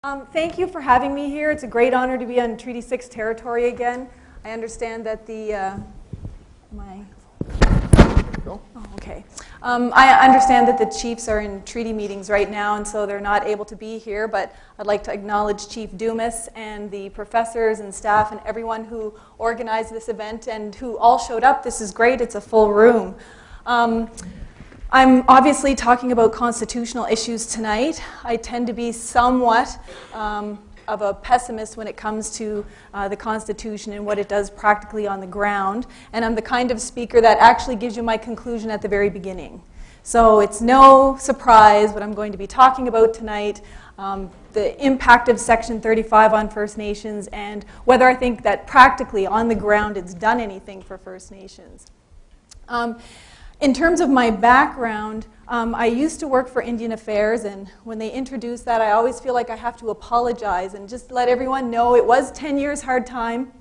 Thank you for having me here. It's a great honor to be on Treaty 6 territory again. I understand that I understand that the chiefs are in treaty meetings right now, and so they're not able to be here, but I'd like to acknowledge Chief Dumas and the professors and staff and everyone who organized this event and who all showed up. This is great. It's a full room. I'm obviously talking about constitutional issues tonight. I tend to be somewhat of a pessimist when it comes to the Constitution and what it does practically on the ground. And I'm the kind of speaker that actually gives you my conclusion at the very beginning. So it's no surprise what I'm going to be talking about tonight, the impact of Section 35 on First Nations and whether I think that practically on the ground it's done anything for First Nations. In terms of my background, I used to work for Indian Affairs, and when they introduce that, I always feel like I have to apologize and just let everyone know it was 10 years hard time,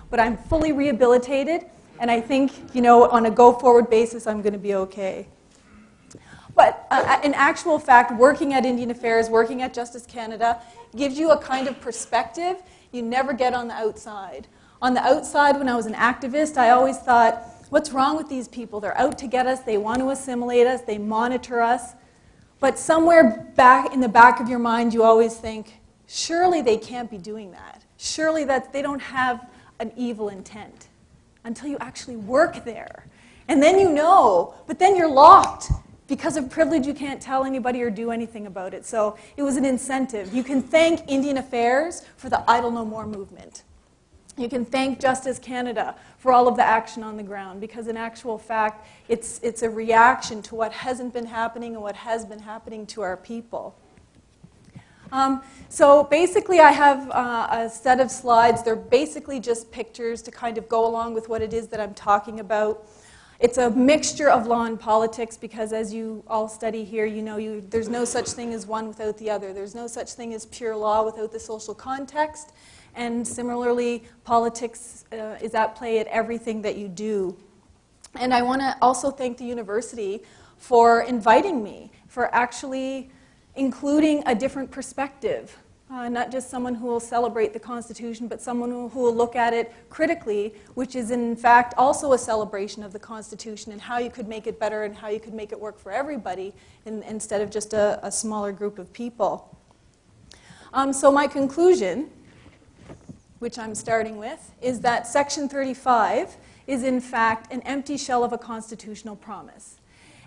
but I'm fully rehabilitated, and I think, you know, on a go-forward basis, I'm going to be okay. But in actual fact, working at Indian Affairs, working at Justice Canada, gives you a kind of perspective you never get on the outside. On the outside, when I was an activist, I always thought, what's wrong with these people? They're out to get us. They want to assimilate us. They monitor us. But somewhere back in the back of your mind, you always think, surely they can't be doing that. Surely that they don't have an evil intent until you actually work there. And then you know, but then you're locked. Because of privilege, you can't tell anybody or do anything about it. So it was an incentive. You can thank Indian Affairs for the Idle No More movement. You can thank Justice Canada for all of the action on the ground, because in actual fact, it's a reaction to what hasn't been happening and what has been happening to our people. So basically, I have a set of slides. They're basically just pictures to kind of go along with what it is that I'm talking about. It's a mixture of law and politics, because as you all study here, you know there's no such thing as one without the other. There's no such thing as pure law without the social context. And similarly, politics is at play at everything that you do. And I want to also thank the university for inviting me, for actually including a different perspective. Not just someone who will celebrate the Constitution, but someone who will look at it critically, which is in fact also a celebration of the Constitution and how you could make it better and how you could make it work for everybody instead of just a smaller group of people. So my conclusion, which I'm starting with, is that Section 35 is in fact an empty shell of a constitutional promise.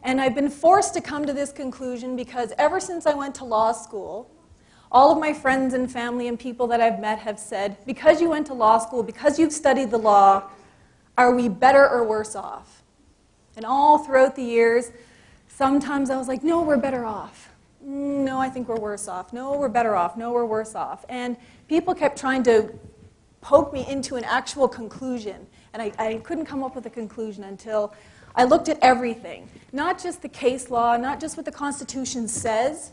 And I've been forced to come to this conclusion because ever since I went to law school, all of my friends and family and people that I've met have said, because you went to law school, because you've studied the law, are we better or worse off? And all throughout the years, sometimes I was like, no, we're better off. No, I think we're worse off. No, we're better off. No, we're worse off. And people kept trying to poke me into an actual conclusion. And I couldn't come up with a conclusion until I looked at everything. Not just the case law, not just what the Constitution says,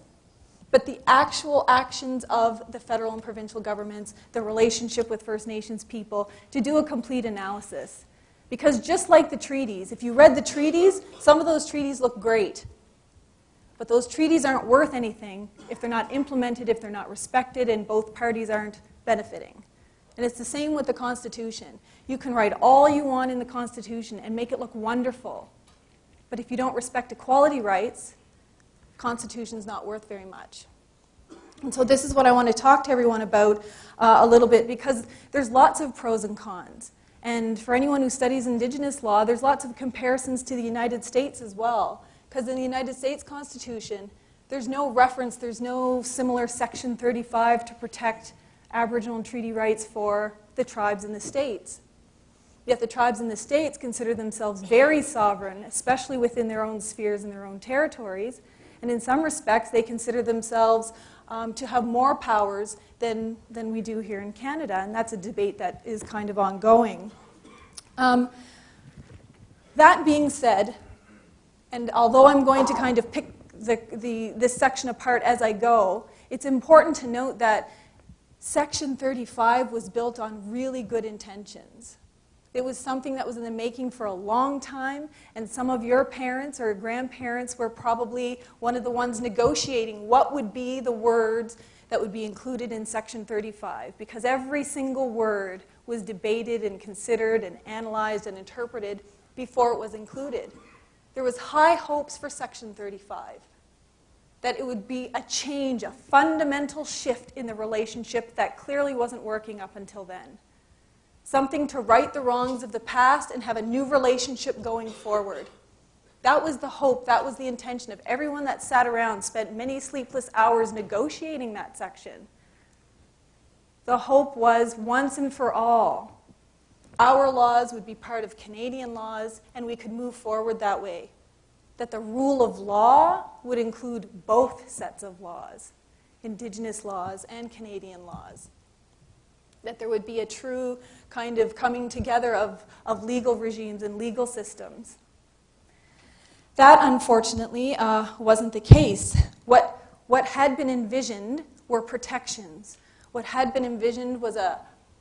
but the actual actions of the federal and provincial governments, the relationship with First Nations people, to do a complete analysis. Because just like the treaties, if you read the treaties, some of those treaties look great. But those treaties aren't worth anything if they're not implemented, if they're not respected, and both parties aren't benefiting. And it's the same with the Constitution. You can write all you want in the Constitution and make it look wonderful. But if you don't respect equality rights, the Constitution's not worth very much. And so this is what I want to talk to everyone about a little bit, because there's lots of pros and cons. And for anyone who studies Indigenous law, there's lots of comparisons to the United States as well. Because in the United States Constitution, there's no reference, there's no similar Section 35 to protect Aboriginal and treaty rights for the tribes in the states. Yet the tribes in the states consider themselves very sovereign, especially within their own spheres and their own territories. And in some respects, they consider themselves to have more powers than we do here in Canada. And that's a debate that is kind of ongoing. That being said, and although I'm going to kind of pick this section apart as I go, it's important to note that Section 35 was built on really good intentions. It was something that was in the making for a long time, and some of your parents or grandparents were probably one of the ones negotiating what would be the words that would be included in Section 35, because every single word was debated and considered and analyzed and interpreted before it was included. There was high hopes for Section 35, that it would be a change, a fundamental shift in the relationship that clearly wasn't working up until then. Something to right the wrongs of the past and have a new relationship going forward. That was the hope, that was the intention of everyone that sat around, spent many sleepless hours negotiating that section. The hope was once and for all, our laws would be part of Canadian laws and we could move forward that way. That the rule of law would include both sets of laws, Indigenous laws and Canadian laws. That there would be a true kind of coming together of legal regimes and legal systems. That, unfortunately, wasn't the case. What had been envisioned were protections. What had been envisioned was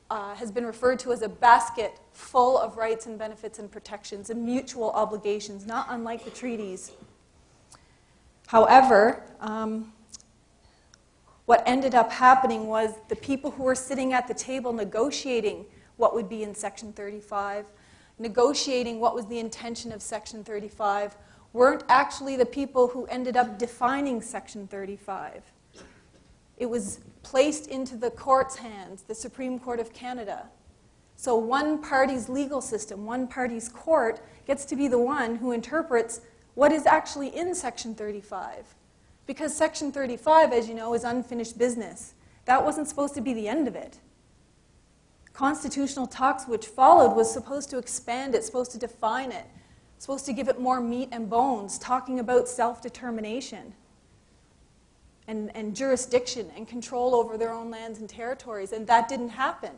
has been referred to as a basket full of rights and benefits and protections and mutual obligations, not unlike the treaties. However, what ended up happening was the people who were sitting at the table negotiating what would be in Section 35, negotiating what was the intention of Section 35, weren't actually the people who ended up defining Section 35. It was placed into the court's hands, the Supreme Court of Canada. So one party's legal system, one party's court, gets to be the one who interprets what is actually in Section 35. Because Section 35, as you know, is unfinished business. That wasn't supposed to be the end of it. Constitutional talks which followed was supposed to expand it, supposed to define it, supposed to give it more meat and bones, talking about self-determination and jurisdiction and control over their own lands and territories, and that didn't happen.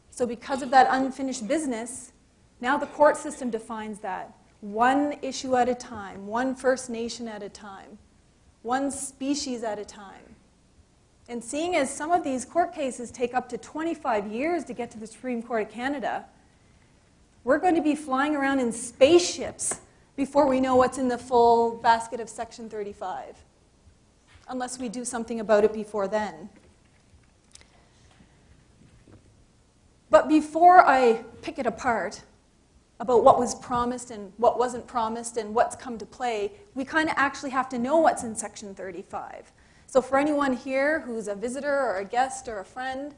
So because of that unfinished business, now the court system defines that. One issue at a time, one First Nation at a time, one species at a time. And seeing as some of these court cases take up to 25 years to get to the Supreme Court of Canada, we're going to be flying around in spaceships before we know what's in the full basket of Section 35, unless we do something about it before then. But before I pick it apart about what was promised and what wasn't promised and what's come to play, we kind of actually have to know what's in Section 35. So for anyone here who's a visitor or a guest or a friend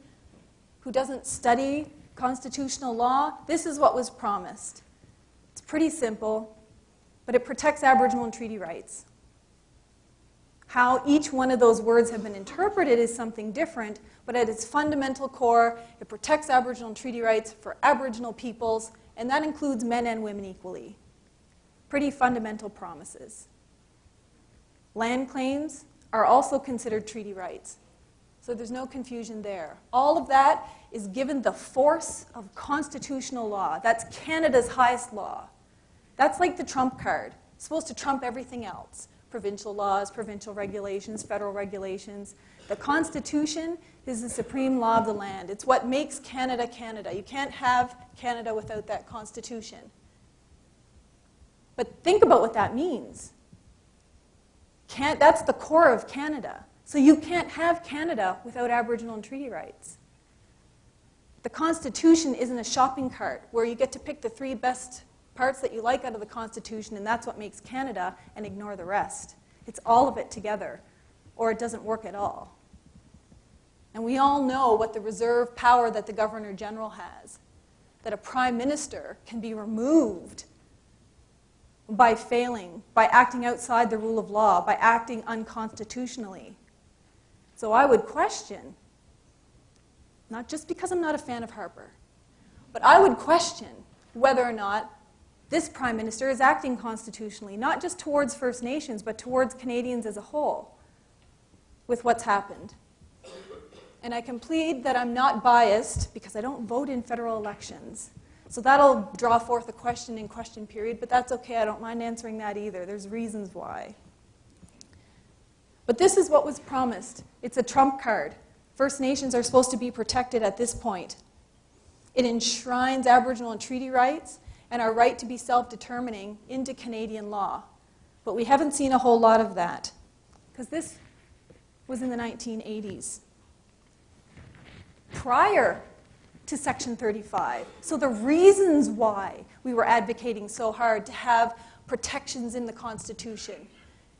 who doesn't study constitutional law, this is what was promised. It's pretty simple, but it protects Aboriginal and treaty rights. How each one of those words have been interpreted is something different, but at its fundamental core, it protects Aboriginal and treaty rights for Aboriginal peoples, and that includes men and women equally. Pretty fundamental promises. Land claims are also considered treaty rights, so there's no confusion there. All of that is given the force of constitutional law. That's Canada's highest law. That's like the trump card. It's supposed to trump everything else. Provincial laws, provincial regulations, federal regulations. The Constitution is the supreme law of the land. It's what makes Canada Canada. You can't have Canada without that Constitution. But think about what that means. That's the core of Canada. So you can't have Canada without Aboriginal and treaty rights. The Constitution isn't a shopping cart where you get to pick the 3 best parts that you like out of the Constitution, and that's what makes Canada, and ignore the rest. It's all of it together, or it doesn't work at all. And we all know what the reserve power that the Governor General has, that a Prime Minister can be removed by failing, by acting outside the rule of law, by acting unconstitutionally. So I would question, not just because I'm not a fan of Harper, but I would question whether or not this Prime Minister is acting constitutionally, not just towards First Nations, but towards Canadians as a whole, with what's happened. And I can plead that I'm not biased because I don't vote in federal elections. So that'll draw forth a question in question period, but that's okay. I don't mind answering that either. There's reasons why. But this is what was promised. It's a trump card. First Nations are supposed to be protected at this point. It enshrines Aboriginal and treaty rights and our right to be self-determining into Canadian law. But we haven't seen a whole lot of that, because this was in the 1980s, prior to Section 35. So the reasons why we were advocating so hard to have protections in the Constitution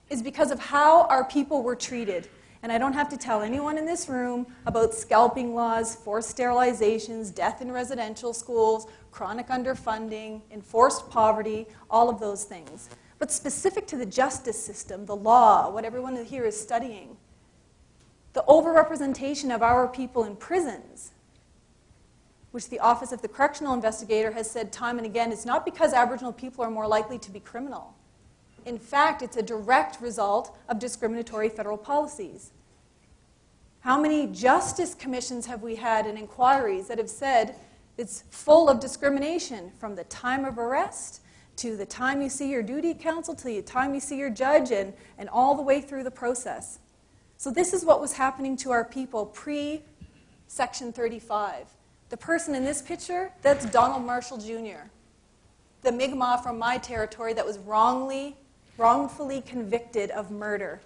is because of how our people were treated. And I don't have to tell anyone in this room about scalping laws, forced sterilizations, death in residential schools, chronic underfunding, enforced poverty, all of those things. But specific to the justice system, the law, what everyone here is studying, the overrepresentation of our people in prisons, which the Office of the Correctional Investigator has said time and again, it's not because Aboriginal people are more likely to be criminal. In fact, it's a direct result of discriminatory federal policies. How many justice commissions have we had and inquiries that have said it's full of discrimination from the time of arrest to the time you see your duty counsel to the time you see your judge and all the way through the process. So this is what was happening to our people pre-Section 35. The person in this picture, that's Donald Marshall Jr., the Mi'kmaq from my territory that was wrongfully convicted of murder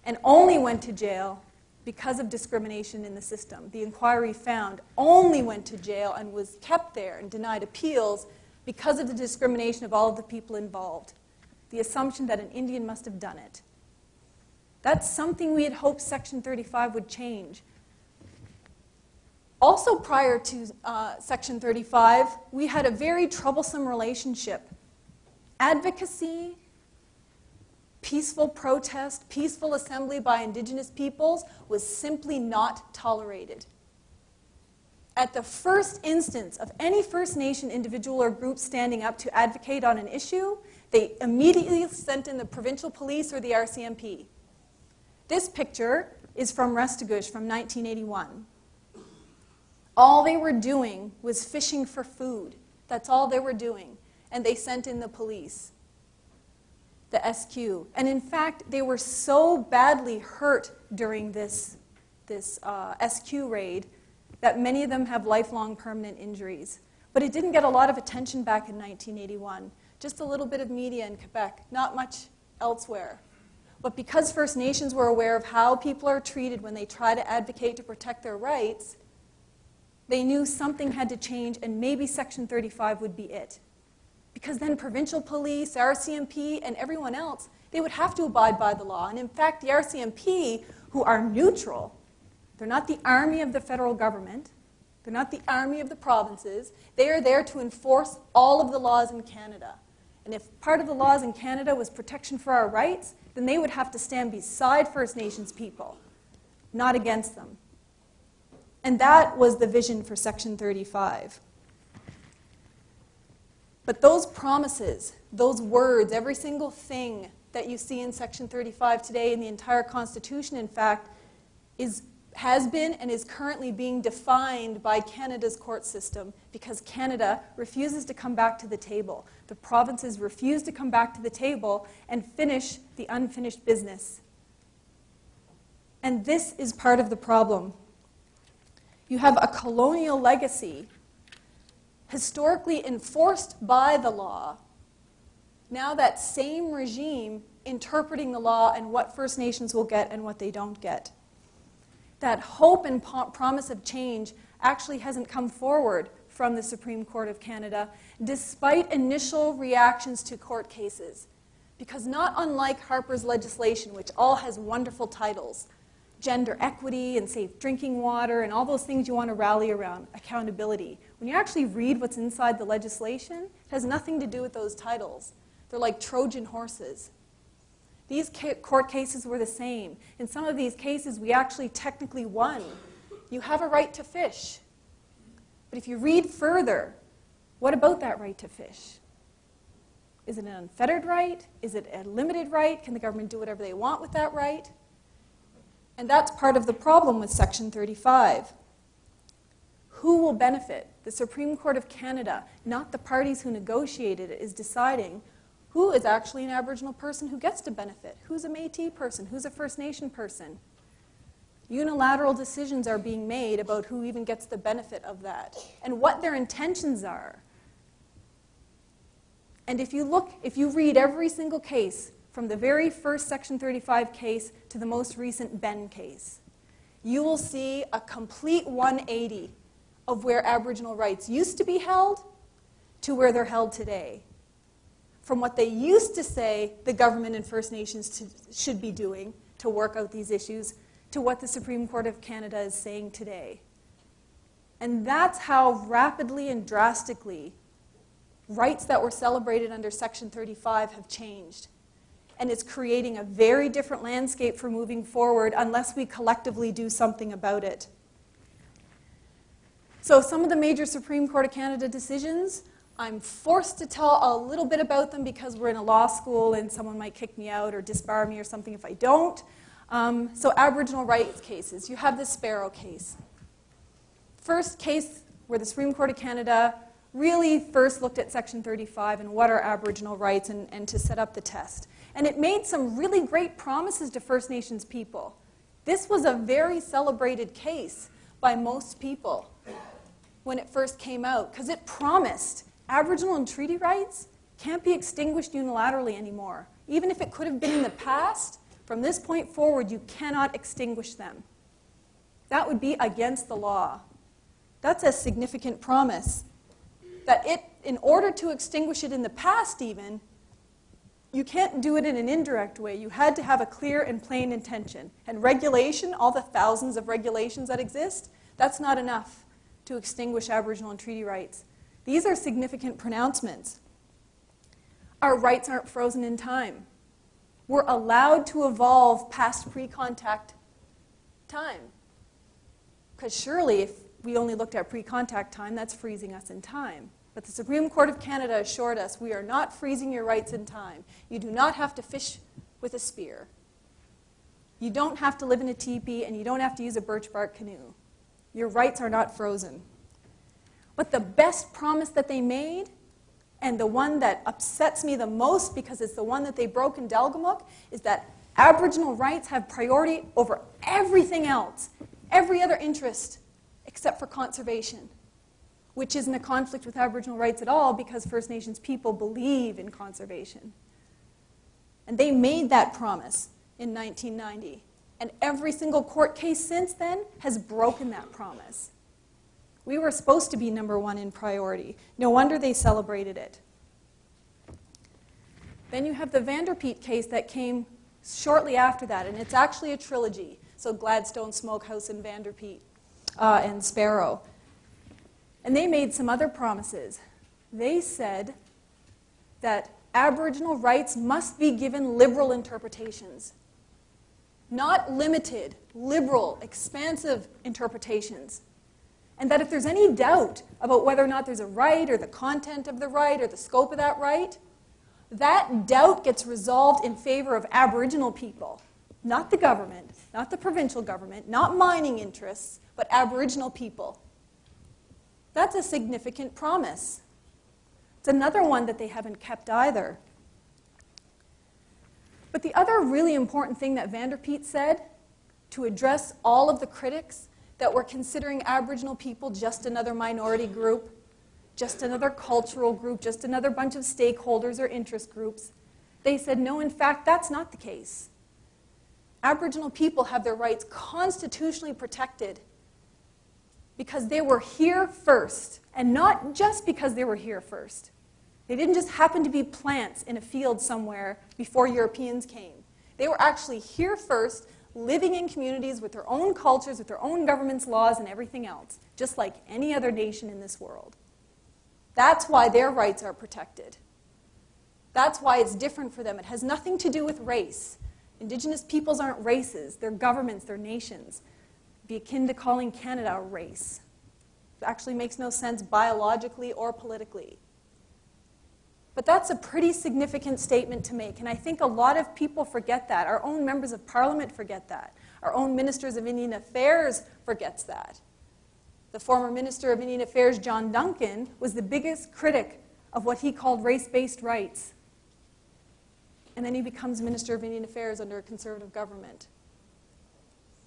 and only went to jail because of discrimination in the system. The inquiry found only went to jail and was kept there and denied appeals because of the discrimination of all of the people involved. The assumption that an Indian must have done it. That's something we had hoped Section 35 would change. Also prior to Section 35, we had a very troublesome relationship. Advocacy, peaceful protest, peaceful assembly by Indigenous peoples was simply not tolerated. At the first instance of any First Nation individual or group standing up to advocate on an issue, they immediately sent in the provincial police or the RCMP. This picture is from Restigouche from 1981. All they were doing was fishing for food. That's all they were doing. And they sent in the police, the SQ. And in fact, they were so badly hurt during this SQ raid that many of them have lifelong permanent injuries. But it didn't get a lot of attention back in 1981. Just a little bit of media in Quebec, not much elsewhere. But because First Nations were aware of how people are treated when they try to advocate to protect their rights, they knew something had to change, and maybe Section 35 would be it. Because then provincial police, RCMP, and everyone else, they would have to abide by the law. And in fact, the RCMP, who are neutral, they're not the army of the federal government, they're not the army of the provinces, they are there to enforce all of the laws in Canada. And if part of the laws in Canada was protection for our rights, then they would have to stand beside First Nations people, not against them. And that was the vision for Section 35. But those promises, those words, every single thing that you see in Section 35 today in the entire Constitution, in fact, has been and is currently being defined by Canada's court system because Canada refuses to come back to the table. The provinces refuse to come back to the table and finish the unfinished business. And this is part of the problem. You have a colonial legacy historically enforced by the law. Now that same regime interpreting the law and what First Nations will get and what they don't get. That hope and promise of change actually hasn't come forward from the Supreme Court of Canada, despite initial reactions to court cases. Because not unlike Harper's legislation, which all has wonderful titles, gender equity and safe drinking water and all those things you want to rally around, accountability. When you actually read what's inside the legislation, it has nothing to do with those titles. They're like Trojan horses. These court cases were the same. In some of these cases, we actually technically won. You have a right to fish. But if you read further, what about that right to fish? Is it an unfettered right? Is it a limited right? Can the government do whatever they want with that right? And that's part of the problem with Section 35. Who will benefit? The Supreme Court of Canada, not the parties who negotiated it, is deciding who is actually an Aboriginal person who gets to benefit. Who's a Métis person? Who's a First Nation person? Unilateral decisions are being made about who even gets the benefit of that and what their intentions are. And if you read every single case, from the very first Section 35 case to the most recent Ben case, you will see a complete 180 of where Aboriginal rights used to be held to where they're held today. From what they used to say the government and First Nations should be doing to work out these issues to what the Supreme Court of Canada is saying today. And that's how rapidly and drastically rights that were celebrated under Section 35 have changed. And it's creating a very different landscape for moving forward unless we collectively do something about it. So some of the major Supreme Court of Canada decisions, I'm forced to tell a little bit about them because we're in a law school and someone might kick me out or disbar me or something if I don't. So Aboriginal rights cases. You have the Sparrow case. First case where the Supreme Court of Canada really first looked at Section 35 and what are Aboriginal rights and to set up the test. And it made some really great promises to First Nations people. This was a very celebrated case by most people when it first came out because it promised Aboriginal and treaty rights can't be extinguished unilaterally anymore. Even if it could have been in the past, from this point forward, you cannot extinguish them. That would be against the law. That's a significant promise. That in order to extinguish it in the past even, you can't do it in an indirect way. You had to have a clear and plain intention. And regulation, all the thousands of regulations that exist, that's not enough to extinguish Aboriginal and treaty rights. These are significant pronouncements. Our rights aren't frozen in time. We're allowed to evolve past pre-contact time. Because surely if we only looked at pre-contact time, that's freezing us in time. But the Supreme Court of Canada assured us we are not freezing your rights in time. You do not have to fish with a spear. You don't have to live in a teepee, and you don't have to use a birch bark canoe. Your rights are not frozen. But the best promise that they made, and the one that upsets me the most because it's the one that they broke in Delgamuukw, is that Aboriginal rights have priority over everything else, every other interest except for conservation, which isn't a conflict with Aboriginal rights at all because First Nations people believe in conservation. And they made that promise in 1990. And every single court case since then has broken that promise. We were supposed to be number one in priority. No wonder they celebrated it. Then you have the Vanderpeet case that came shortly after that, and it's actually a trilogy. So Gladstone, Smokehouse, and Vanderpeet, and Sparrow. And they made some other promises. They said that Aboriginal rights must be given liberal interpretations. Not limited, liberal, expansive interpretations. And that if there's any doubt about whether or not there's a right or the content of the right or the scope of that right, that doubt gets resolved in favor of Aboriginal people. Not the government, not the provincial government, not mining interests, but Aboriginal people. That's a significant promise. It's another one that they haven't kept either. But the other really important thing that Vanderpeet said, to address all of the critics that were considering Aboriginal people just another minority group, just another cultural group, just another bunch of stakeholders or interest groups, they said, no, in fact, that's not the case. Aboriginal people have their rights constitutionally protected because they were here first, and not just because they were here first. They didn't just happen to be plants in a field somewhere before Europeans came. They were actually here first, living in communities with their own cultures, with their own government's laws and everything else, just like any other nation in this world. That's why their rights are protected. That's why it's different for them. It has nothing to do with race. Indigenous peoples aren't races. They're governments. They're nations. It'd be akin to calling Canada a race. It actually makes no sense biologically or politically. But that's a pretty significant statement to make, and I think a lot of people forget that. Our own members of parliament forget that. Our own ministers of Indian Affairs forgets that. The former Minister of Indian Affairs, John Duncan, was the biggest critic of what he called race-based rights. And then he becomes Minister of Indian Affairs under a conservative government.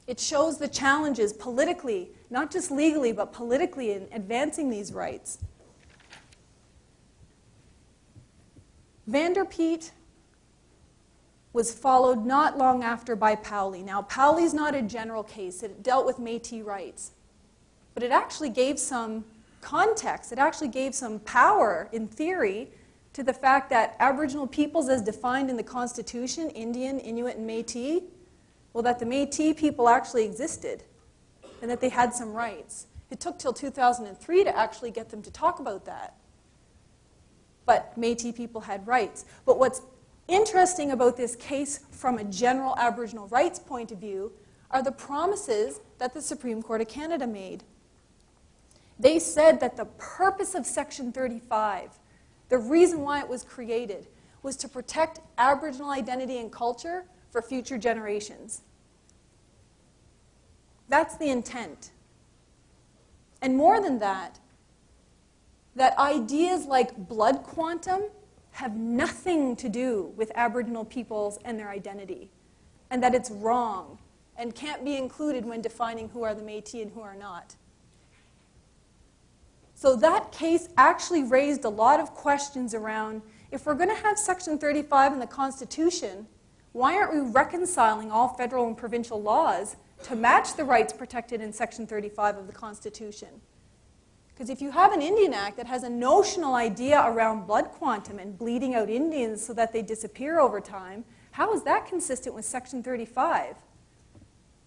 It shows the challenges politically, not just legally, but politically in advancing these rights. Vanderpeet was followed not long after by Pauli. Now, Pauli's not a general case. It dealt with Métis rights. But it actually gave some context. It actually gave some power, in theory, to the fact that Aboriginal peoples as defined in the Constitution, Indian, Inuit, and Métis, well, that the Métis people actually existed and that they had some rights. It took till 2003 to actually get them to talk about that. But Métis people had rights. But what's interesting about this case from a general Aboriginal rights point of view are the promises that the Supreme Court of Canada made. They said that the purpose of Section 35, the reason why it was created, was to protect Aboriginal identity and culture for future generations. That's the intent. And more than that, that ideas like blood quantum have nothing to do with Aboriginal peoples and their identity, and that it's wrong and can't be included when defining who are the Métis and who are not. So that case actually raised a lot of questions around, if we're going to have Section 35 in the Constitution, why aren't we reconciling all federal and provincial laws to match the rights protected in Section 35 of the Constitution? Because if you have an Indian Act that has a notional idea around blood quantum and bleeding out Indians so that they disappear over time, how is that consistent with Section 35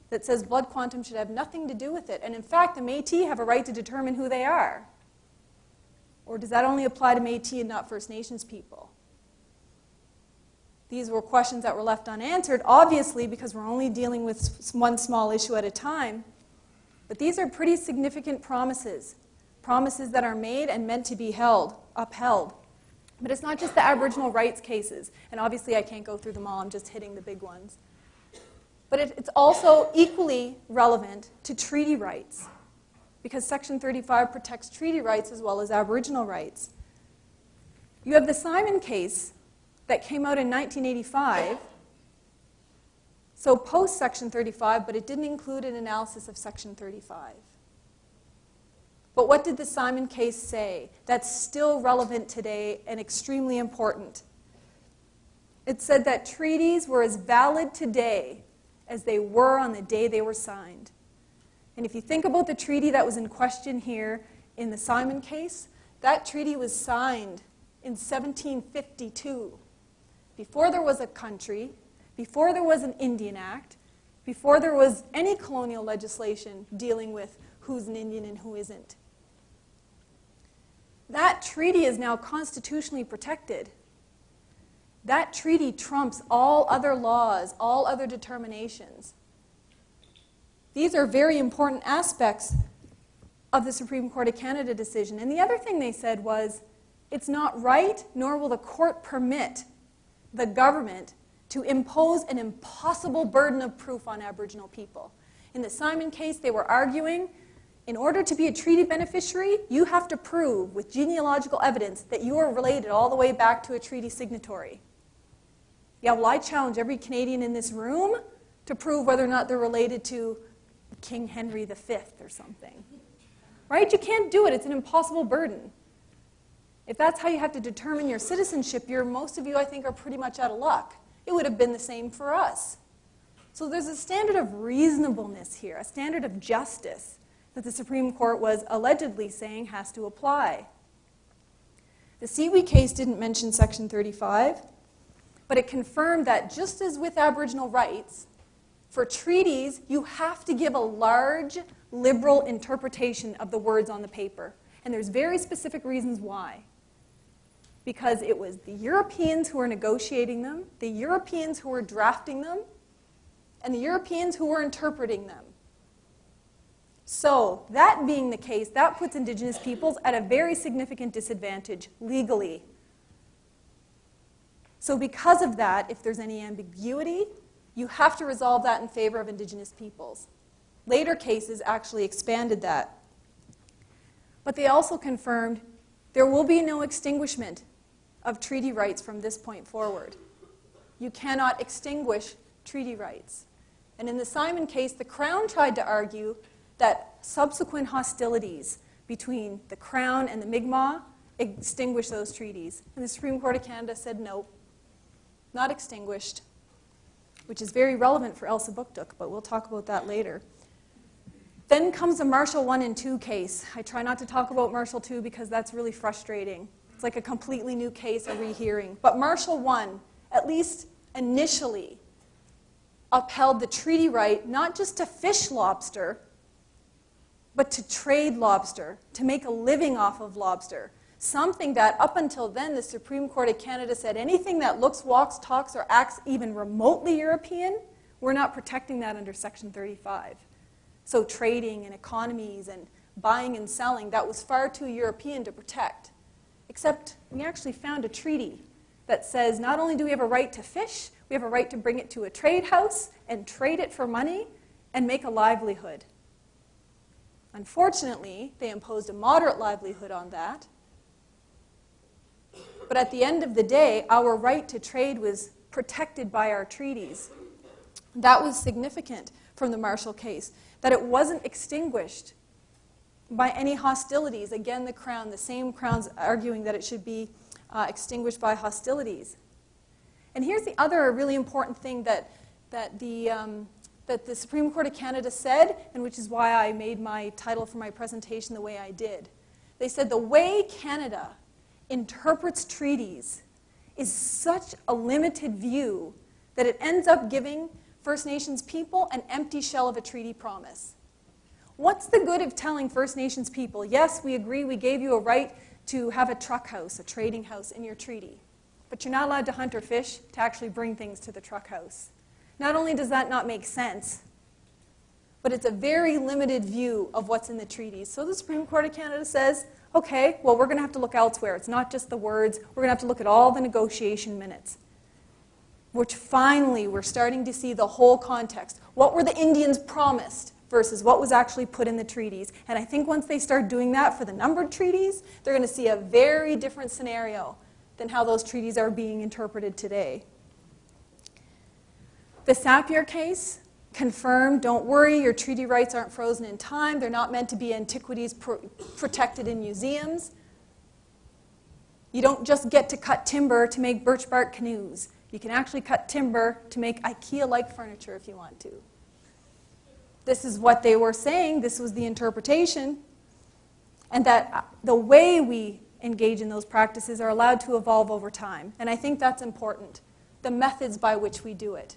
that says blood quantum should have nothing to do with it? And in fact, the Métis have a right to determine who they are. Or does that only apply to Métis and not First Nations people? These were questions that were left unanswered, obviously, because we're only dealing with one small issue at a time. But these are pretty significant promises. Promises that are made and meant to be upheld. But it's not just the Aboriginal rights cases. And obviously I can't go through them all, I'm just hitting the big ones. But it's also equally relevant to treaty rights, because Section 35 protects treaty rights as well as Aboriginal rights. You have the Simon case that came out in 1985, so post-Section 35, but it didn't include an analysis of Section 35. But what did the Simon case say that's still relevant today and extremely important? It said that treaties were as valid today as they were on the day they were signed. And if you think about the treaty that was in question here in the Simon case, that treaty was signed in 1752, before there was a country, before there was an Indian Act, before there was any colonial legislation dealing with who's an Indian and who isn't. That treaty is now constitutionally protected. That treaty trumps all other laws, all other determinations. These are very important aspects of the Supreme Court of Canada decision. And the other thing they said was, it's not right, nor will the court permit the government to impose an impossible burden of proof on Aboriginal people. In the Simon case, they were arguing, in order to be a treaty beneficiary, you have to prove with genealogical evidence that you are related all the way back to a treaty signatory. Yeah, well, I challenge every Canadian in this room to prove whether or not they're related to King Henry V or something. Right? You can't do it. It's an impossible burden. If that's how you have to determine your citizenship, most of you, I think, are pretty much out of luck. It would have been the same for us. So there's a standard of reasonableness here, a standard of justice that the Supreme Court was allegedly saying has to apply. The Siwi case didn't mention Section 35, but it confirmed that just as with Aboriginal rights, for treaties, you have to give a large, liberal interpretation of the words on the paper. And there's very specific reasons why. Because it was the Europeans who were negotiating them, the Europeans who were drafting them, and the Europeans who were interpreting them. So, that being the case, that puts Indigenous peoples at a very significant disadvantage legally. So because of that, if there's any ambiguity, you have to resolve that in favor of Indigenous peoples. Later cases actually expanded that. But they also confirmed there will be no extinguishment of treaty rights from this point forward. You cannot extinguish treaty rights. And in the Simon case, the Crown tried to argue that subsequent hostilities between the Crown and the Mi'kmaq extinguished those treaties. And the Supreme Court of Canada said no, not extinguished, which is very relevant for Elsa Bukduk, but we'll talk about that later. Then comes the Marshall 1 and 2 case. I try not to talk about Marshall 2 because that's really frustrating. It's like a completely new case, a rehearing. But Marshall 1, at least initially, upheld the treaty right not just to fish lobster, but to trade lobster, to make a living off of lobster. Something that up until then the Supreme Court of Canada said anything that looks, walks, talks, or acts even remotely European, we're not protecting that under Section 35. So trading and economies and buying and selling, that was far too European to protect. Except we actually found a treaty that says not only do we have a right to fish, we have a right to bring it to a trade house and trade it for money and make a livelihood. Unfortunately, they imposed a moderate livelihood on that. But at the end of the day, our right to trade was protected by our treaties. That was significant from the Marshall case, that it wasn't extinguished by any hostilities. Again, the Crown, the same Crown's arguing that it should be extinguished by hostilities. And here's the other really important thing that the Supreme Court of Canada said, and which is why I made my title for my presentation the way I did. They said the way Canada interprets treaties is such a limited view that it ends up giving First Nations people an empty shell of a treaty promise. What's the good of telling First Nations people, yes, we agree, we gave you a right to have a truck house, a trading house in your treaty, but you're not allowed to hunt or fish to actually bring things to the truck house. Not only does that not make sense, but it's a very limited view of what's in the treaties. So the Supreme Court of Canada says, okay, well, we're going to have to look elsewhere. It's not just the words. We're going to have to look at all the negotiation minutes, which finally we're starting to see the whole context. What were the Indians promised versus what was actually put in the treaties? And I think once they start doing that for the numbered treaties, they're going to see a very different scenario than how those treaties are being interpreted today. The Sapir case confirmed, don't worry, your treaty rights aren't frozen in time. They're not meant to be antiquities protected in museums. You don't just get to cut timber to make birch bark canoes. You can actually cut timber to make IKEA-like furniture if you want to. This is what they were saying. This was the interpretation. And that the way we engage in those practices are allowed to evolve over time. And I think that's important. The methods by which we do it.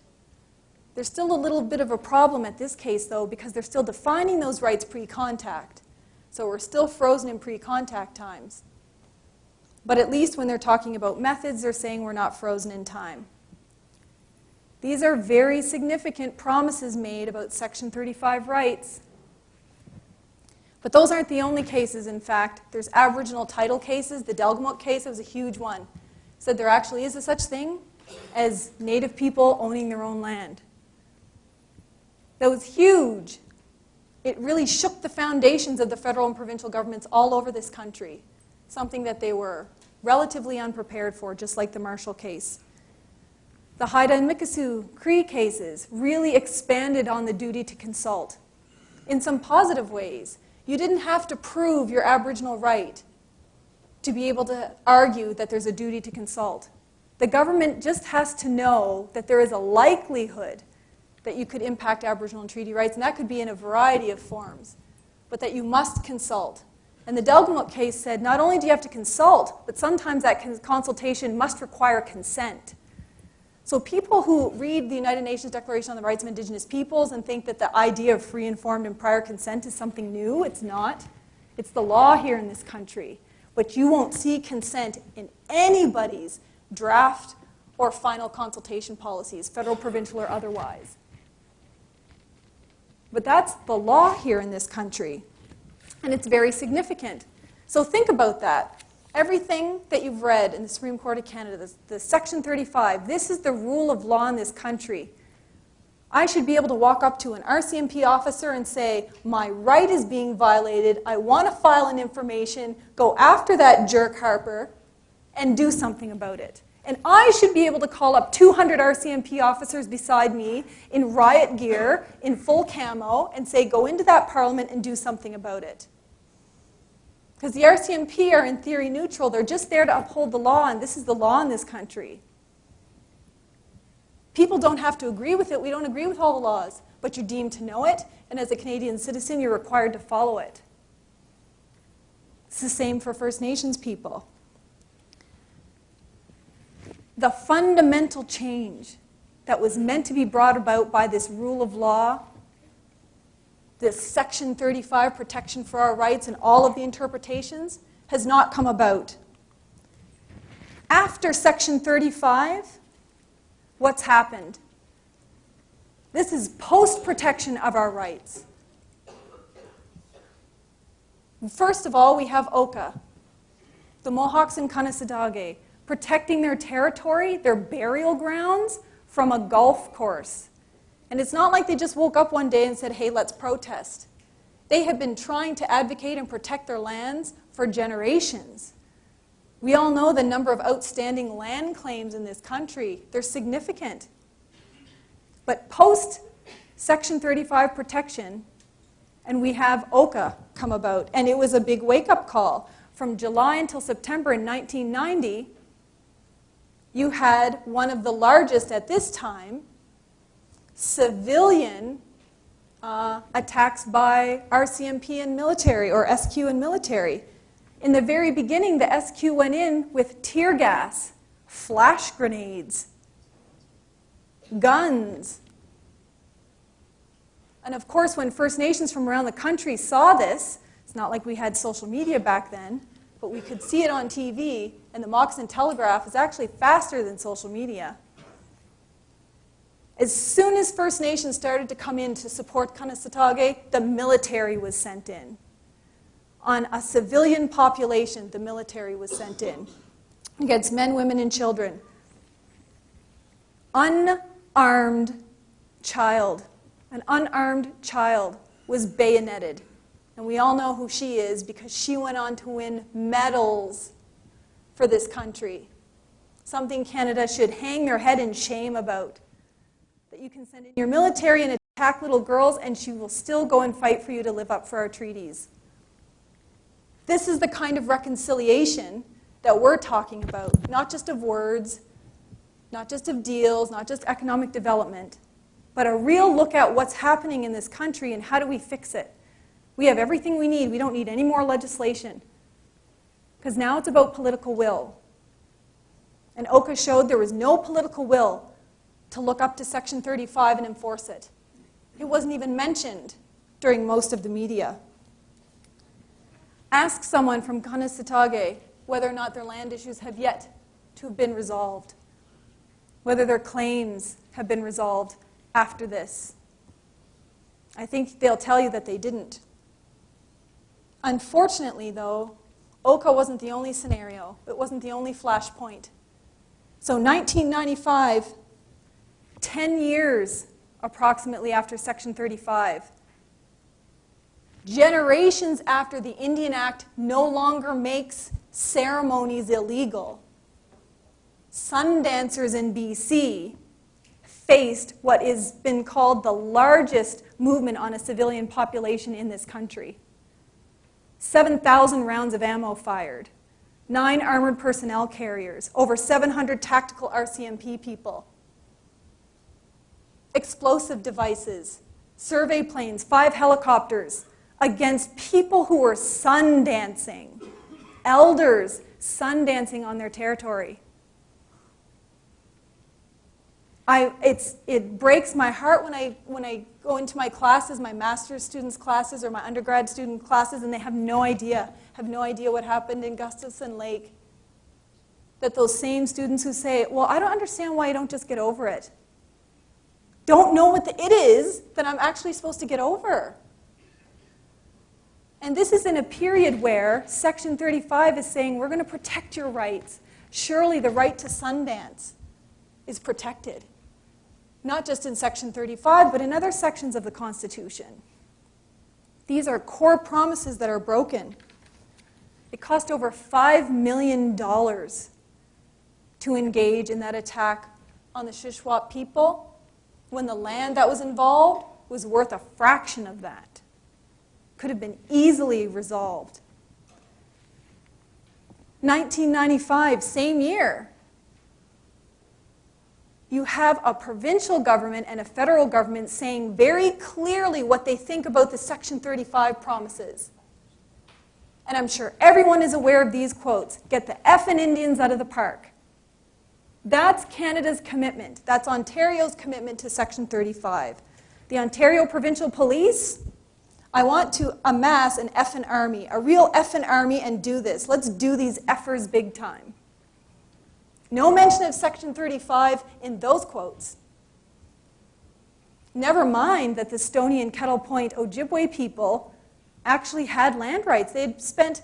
There's still a little bit of a problem at this case, though, because they're still defining those rights pre-contact. So we're still frozen in pre-contact times. But at least when they're talking about methods, they're saying we're not frozen in time. These are very significant promises made about Section 35 rights. But those aren't the only cases, in fact. There's Aboriginal title cases. The Delgamuukw case was a huge one. It said there actually is a such thing as Native people owning their own land. That was huge. It really shook the foundations of the federal and provincial governments all over this country, something that they were relatively unprepared for, just like the Marshall case. The Haida and Mikisew Cree cases really expanded on the duty to consult in some positive ways. You didn't have to prove your Aboriginal right to be able to argue that there's a duty to consult. The government just has to know that there is a likelihood that you could impact Aboriginal and treaty rights, and that could be in a variety of forms, but that you must consult. And the Delgamuukw case said not only do you have to consult, but sometimes that consultation must require consent. So people who read the United Nations Declaration on the Rights of Indigenous Peoples and think that the idea of free, informed, and prior consent is something new, it's not. It's the law here in this country. But you won't see consent in anybody's draft or final consultation policies, federal, provincial, or otherwise. But that's the law here in this country, and it's very significant. So think about that. Everything that you've read in the Supreme Court of Canada, the Section 35, this is the rule of law in this country. I should be able to walk up to an RCMP officer and say, my right is being violated, I want to file an information, go after that jerk Harper, and do something about it. And I should be able to call up 200 RCMP officers beside me in riot gear, in full camo, and say, go into that parliament and do something about it. Because the RCMP are in theory neutral. They're just there to uphold the law, and this is the law in this country. People don't have to agree with it. We don't agree with all the laws, but you're deemed to know it, and as a Canadian citizen, you're required to follow it. It's the same for First Nations people. The fundamental change that was meant to be brought about by this rule of law, this Section 35 protection for our rights and all of the interpretations, has not come about. After Section 35, what's happened? This is post-protection of our rights. First of all, we have Oka, the Mohawks and Kanesatake, protecting their territory, their burial grounds, from a golf course. And it's not like they just woke up one day and said, hey, let's protest. They have been trying to advocate and protect their lands for generations. We all know the number of outstanding land claims in this country. They're significant. But post Section 35 protection, and we have Oka come about, and it was a big wake-up call. From July until September in 1990, you had one of the largest at this time civilian attacks by RCMP and military, or SQ and military. In the very beginning, the SQ went in with tear gas, flash grenades, guns. And of course, when First Nations from around the country saw this, it's not like we had social media back then, but we could see it on TV, and the Moccasin Telegraph is actually faster than social media. As soon as First Nations started to come in to support Kanesatake, the military was sent in. On a civilian population, the military was sent in against men, women, and children. Unarmed child. An unarmed child was bayoneted. And we all know who she is because she went on to win medals for this country. Something Canada should hang their head in shame about. That you can send in your military and attack little girls, and she will still go and fight for you to live up for our treaties. This is the kind of reconciliation that we're talking about, not just of words, not just of deals, not just economic development, but a real look at what's happening in this country and how do we fix it. We have everything we need. We don't need any more legislation. Because now it's about political will. And Oka showed there was no political will to look up to Section 35 and enforce it. It wasn't even mentioned during most of the media. Ask someone from Kanesatake whether or not their land issues have yet to have been resolved, whether their claims have been resolved after this. I think they'll tell you that they didn't. Unfortunately, though, Oka wasn't the only scenario. It wasn't the only flashpoint. So 1995, 10 years approximately after Section 35, generations after the Indian Act no longer makes ceremonies illegal, sun dancers in BC faced what has been called the largest movement on a civilian population in this country. 7,000 rounds of ammo fired, 9 armored personnel carriers, over 700 tactical RCMP people, explosive devices, survey planes, 5 helicopters, against people who were sun dancing, elders sun dancing on their territory. It breaks my heart when I go into my classes, my master's students' classes or my undergrad student classes, and they have no idea what happened in Gustafson Lake. That those same students who say, well, I don't understand why you don't just get over it, don't know what it is that I'm actually supposed to get over. And this is in a period where Section 35 is saying we're going to protect your rights. Surely the right to Sundance is protected. Not just in Section 35, but in other sections of the Constitution. These are core promises that are broken. It cost over $5 million to engage in that attack on the Shuswap people when the land that was involved was worth a fraction of that. Could have been easily resolved. 1995, same year. You have a provincial government and a federal government saying very clearly what they think about the Section 35 promises. And I'm sure everyone is aware of these quotes. Get the effing Indians out of the park. That's Canada's commitment. That's Ontario's commitment to Section 35. The Ontario Provincial Police, I want to amass an effing army, a real effing army, and do this. Let's do these effers big time. No mention of Section 35 in those quotes. Never mind that the Stoney and Kettle Point Ojibwe people actually had land rights. They had spent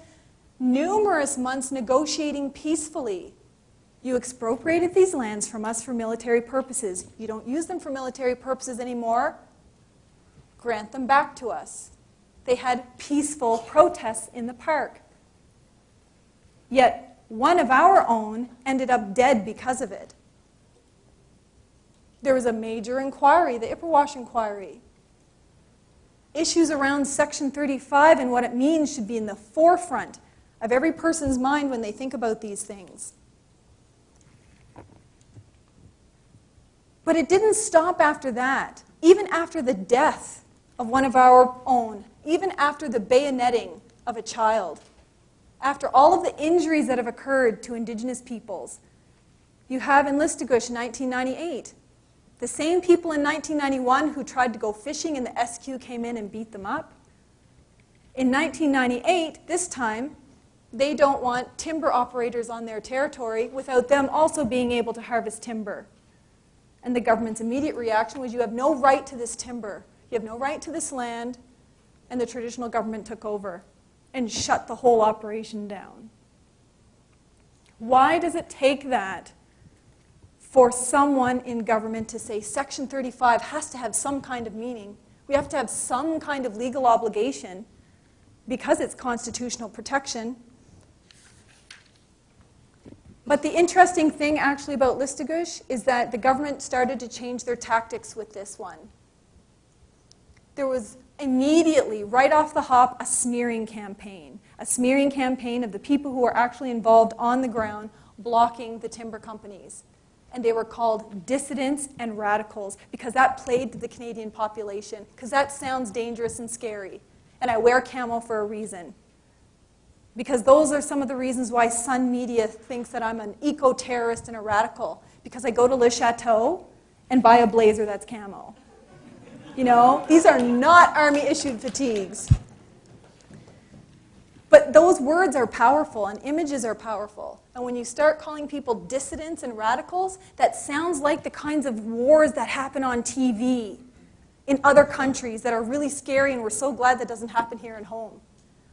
numerous months negotiating peacefully. You expropriated these lands from us for military purposes. You don't use them for military purposes anymore. Grant them back to us. They had peaceful protests in the park. Yet one of our own ended up dead because of it. There was a major inquiry, the Ipperwash inquiry. Issues around Section 35 and what it means should be in the forefront of every person's mind when they think about these things. But it didn't stop after that. Even after the death of one of our own, even after the bayoneting of a child, after all of the injuries that have occurred to Indigenous peoples, you have in Listugush in 1998, the same people in 1991 who tried to go fishing and the SQ came in and beat them up. In 1998, this time, they don't want timber operators on their territory without them also being able to harvest timber. And the government's immediate reaction was, you have no right to this timber. You have no right to this land. And the traditional government took over and shut the whole operation down. Why does it take that for someone in government to say Section 35 has to have some kind of meaning? We have to have some kind of legal obligation because it's constitutional protection. But the interesting thing actually about Listugush is that the government started to change their tactics with this one. There was immediately, right off the hop, a smearing campaign of the people who were actually involved on the ground blocking the timber companies. And they were called dissidents and radicals because that played to the Canadian population, because that sounds dangerous and scary. And I wear camo for a reason. Because those are some of the reasons why Sun Media thinks that I'm an eco-terrorist and a radical, because I go to Le Chateau and buy a blazer that's camo. You know, these are not Army-issued fatigues. But those words are powerful and images are powerful. And when you start calling people dissidents and radicals, that sounds like the kinds of wars that happen on TV in other countries that are really scary, and we're so glad that doesn't happen here at home.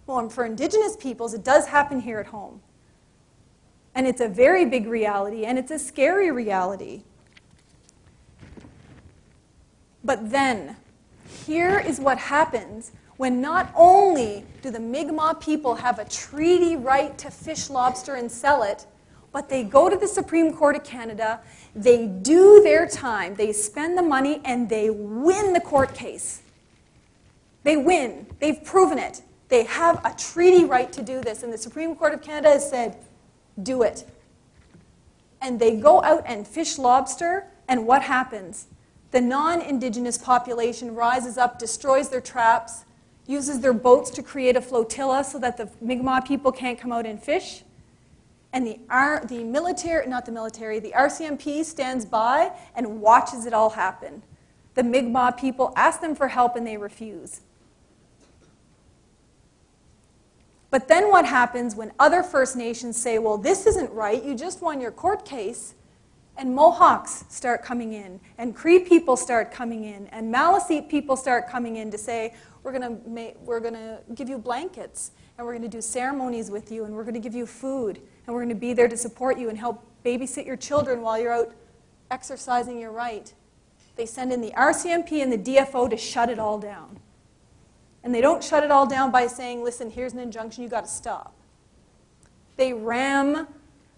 Well, and for Indigenous peoples, it does happen here at home. And it's a very big reality, and it's a scary reality. But then, here is what happens when not only do the Mi'kmaq people have a treaty right to fish lobster and sell it, but they go to the Supreme Court of Canada, they do their time, they spend the money, and they win the court case. They win. They've proven it. They have a treaty right to do this, and the Supreme Court of Canada has said, do it. And they go out and fish lobster, and what happens? The non-Indigenous population rises up, destroys their traps, uses their boats to create a flotilla so that the Mi'kmaq people can't come out and fish. And the RCMP stands by and watches it all happen. The Mi'kmaq people ask them for help and they refuse. But then what happens when other First Nations say, well, this isn't right, you just won your court case, and Mohawks start coming in, and Cree people start coming in, and Maliseet people start coming in to say, we're going to give you blankets, and we're going to do ceremonies with you, and we're going to give you food, and we're going to be there to support you and help babysit your children while you're out exercising your right. They send in the RCMP and the DFO to shut it all down. And they don't shut it all down by saying, listen, here's an injunction, you got to stop. They ram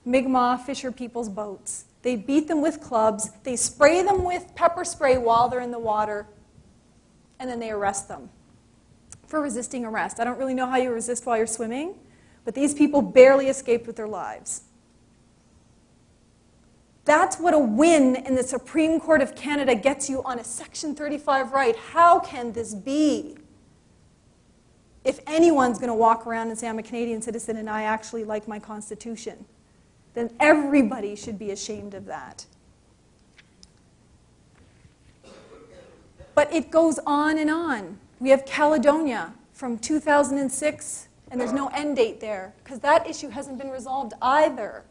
Mi'kmaq fisher people's boats. They beat them with clubs, they spray them with pepper spray while they're in the water, and then they arrest them for resisting arrest. I don't really know how you resist while you're swimming, but these people barely escaped with their lives. That's what a win in the Supreme Court of Canada gets you on a Section 35 right. How can this be? If anyone's going to walk around and say, I'm a Canadian citizen and I actually like my Constitution, then everybody should be ashamed of that. But it goes on and on. We have Caledonia from 2006, and there's no end date there, because that issue hasn't been resolved either.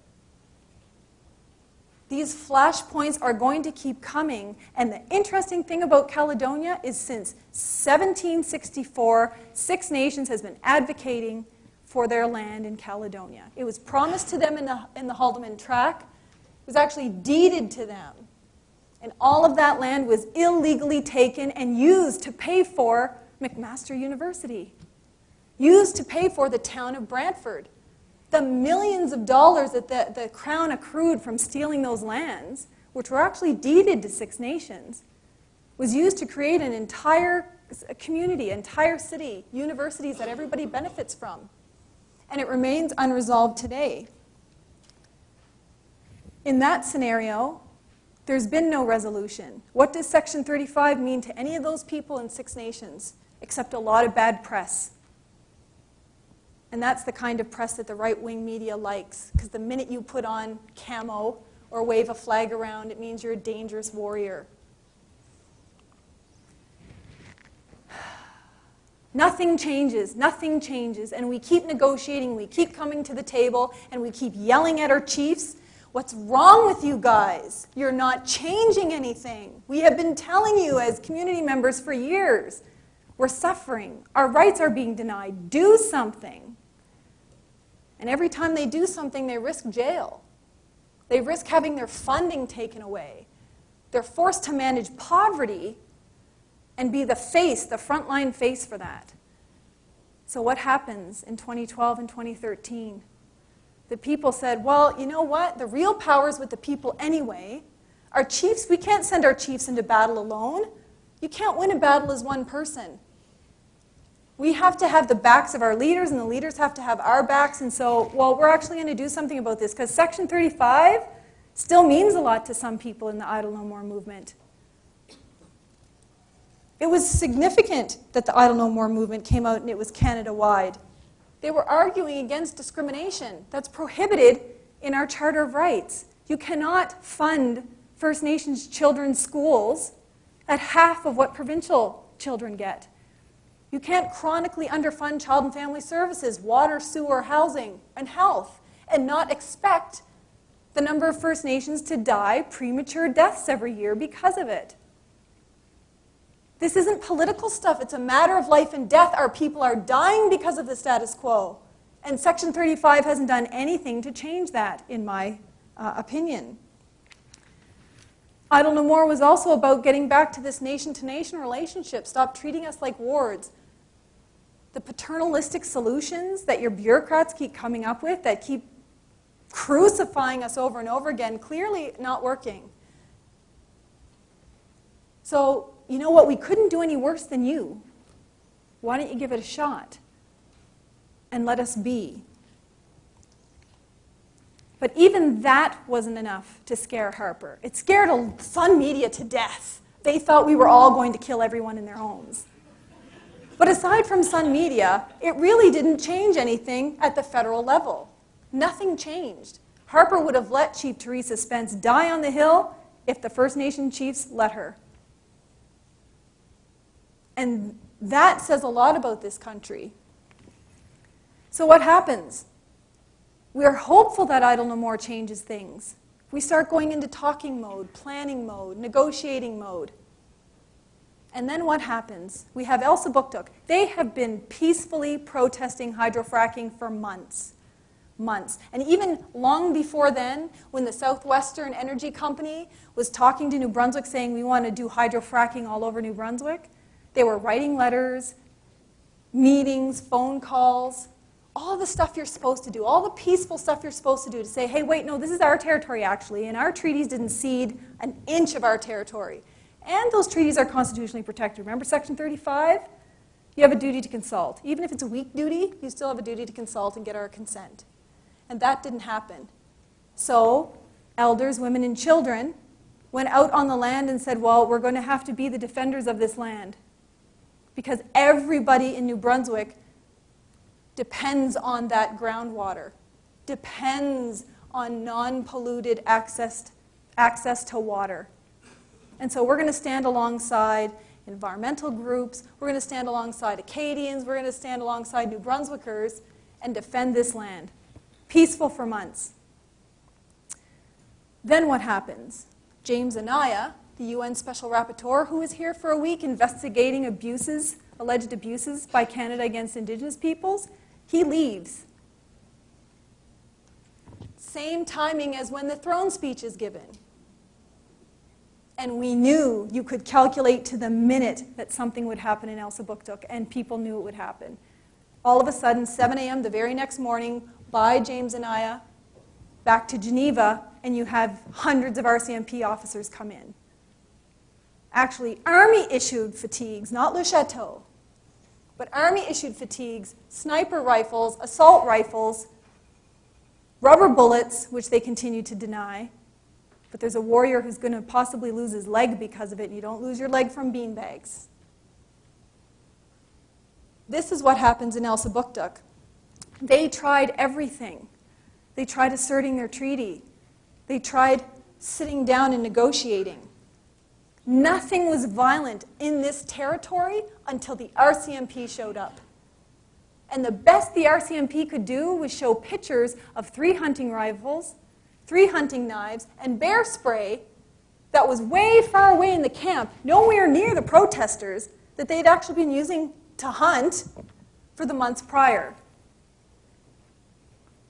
These flashpoints are going to keep coming, and the interesting thing about Caledonia is since 1764, Six Nations has been advocating for their land in Caledonia. It was promised to them in the Haldimand Tract. It was actually deeded to them. And all of that land was illegally taken and used to pay for McMaster University, used to pay for the town of Brantford. The millions of dollars that the Crown accrued from stealing those lands, which were actually deeded to Six Nations, was used to create an entire community, entire city, universities that everybody benefits from. And it remains unresolved today. In that scenario, there's been no resolution. What does Section 35 mean to any of those people in Six Nations, except a lot of bad press? And that's the kind of press that the right-wing media likes, because the minute you put on camo or wave a flag around, it means you're a dangerous warrior. Nothing changes, and we keep negotiating, we keep coming to the table, and we keep yelling at our chiefs. What's wrong with you guys? You're not changing anything. We have been telling you as community members for years. We're suffering. Our rights are being denied. Do something. And every time they do something, they risk jail. They risk having their funding taken away. They're forced to manage poverty and be the face, the frontline face for that. So what happens in 2012 and 2013? The people said, well, you know what? The real power's with the people anyway. Our chiefs, we can't send our chiefs into battle alone. You can't win a battle as one person. We have to have the backs of our leaders, and the leaders have to have our backs. And so, well, we're actually going to do something about this, because Section 35 still means a lot to some people in the Idle No More movement. It was significant that the Idle No More movement came out and it was Canada-wide. They were arguing against discrimination that's prohibited in our Charter of Rights. You cannot fund First Nations children's schools at half of what provincial children get. You can't chronically underfund child and family services, water, sewer, housing, and health, and not expect the number of First Nations to die premature deaths every year because of it. This isn't political stuff. It's a matter of life and death. Our people are dying because of the status quo. And Section 35 hasn't done anything to change that, in my opinion. Idle No More was also about getting back to this nation-to-nation relationship. Stop treating us like wards. The paternalistic solutions that your bureaucrats keep coming up with, that keep crucifying us over and over again, clearly not working. So, you know what? We couldn't do any worse than you. Why don't you give it a shot and let us be? But even that wasn't enough to scare Harper. It scared Sun Media to death. They thought we were all going to kill everyone in their homes. But aside from Sun Media, it really didn't change anything at the federal level. Nothing changed. Harper would have let Chief Teresa Spence die on the Hill if the First Nation chiefs let her. And that says a lot about this country. So what happens? We're hopeful that Idle No More changes things. We start going into talking mode, planning mode, negotiating mode. And then what happens? We have Elsa Buktuk. They have been peacefully protesting hydrofracking for months. And even long before then, when the Southwestern Energy Company was talking to New Brunswick saying we want to do hydrofracking all over New Brunswick, they were writing letters, meetings, phone calls, all the stuff you're supposed to do, all the peaceful stuff you're supposed to do to say, hey, wait, no, this is our territory actually, and our treaties didn't cede an inch of our territory. And those treaties are constitutionally protected. Remember Section 35? You have a duty to consult. Even if it's a weak duty, you still have a duty to consult and get our consent. And that didn't happen. So elders, women, and children went out on the land and said, well, we're going to have to be the defenders of this land. Because everybody in New Brunswick depends on that groundwater, depends on non-polluted access to water. And so we're going to stand alongside environmental groups, we're going to stand alongside Acadians, we're going to stand alongside New Brunswickers and defend this land. Peaceful for months. Then what happens? James Anaya, the UN Special Rapporteur, who was here for a week investigating abuses, alleged abuses by Canada against Indigenous peoples, he leaves. Same timing as when the throne speech is given. And we knew you could calculate to the minute that something would happen in Elsipogtog, and people knew it would happen. All of a sudden, 7 a.m. the very next morning, by James Anaya, back to Geneva, and you have hundreds of RCMP officers come in. Actually, Army-issued fatigues, not Le Chateau, but Army-issued fatigues, sniper rifles, assault rifles, rubber bullets, which they continue to deny. But there's a warrior who's going to possibly lose his leg because of it, and you don't lose your leg from beanbags. This is what happens in Elsipogtog. They tried everything. They tried asserting their treaty. They tried sitting down and negotiating. Nothing was violent in this territory until the RCMP showed up. And the best the RCMP could do was show pictures of 3 hunting rifles, 3 hunting knives, and bear spray that was way far away in the camp, nowhere near the protesters, that they'd actually been using to hunt for the months prior.